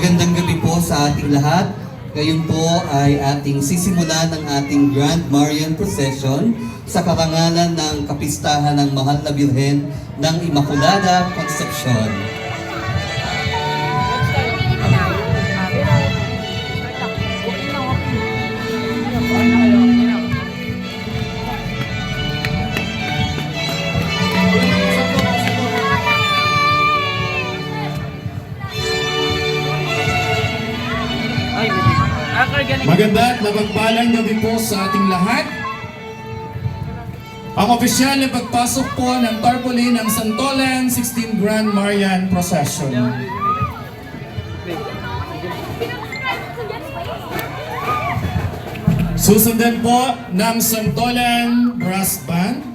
Magandang gabi po sa ating lahat. Ngayon po ay ating sisimulan ng ating Grand Marian Procession sa karangalan ng Kapistahan ng Mahal na Birhen ng Immaculada Concepcion. Maganda at mapagpalang gabi po sa ating lahat. Ang opisyal na pagpasok po ng tarpaulin ng Santolan 16 Grand Marian Procession. Susundan po ng Santolan Brass Band.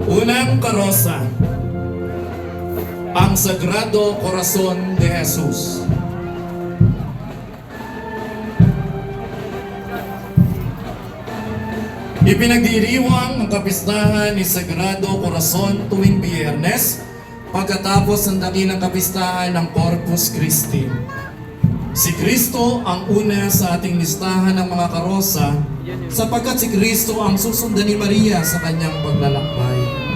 Unang karosa, ang Sagrado Corazon de Jesus. Ipinagdiriwang ang kapistahan ni Sagrado Corazon tuwing Biyernes pagkatapos ng dakilang kapistahan ng Corpus Christi. Si Kristo ang una sa ating listahan ng mga karosa sapagkat si Kristo ang susundan ni Maria sa kanyang paglalakbay.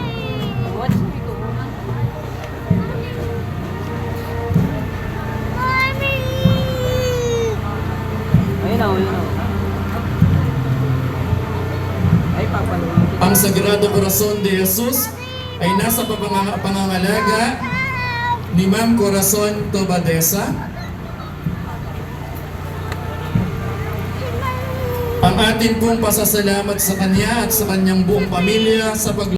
Ang Sagrado Corazon de Jesus ay nasa pangangalaga ni Ma'am Corazon Tobadesa. Ang atin pong pasasalamat sa kanya at sa kanyang buong pamilya sa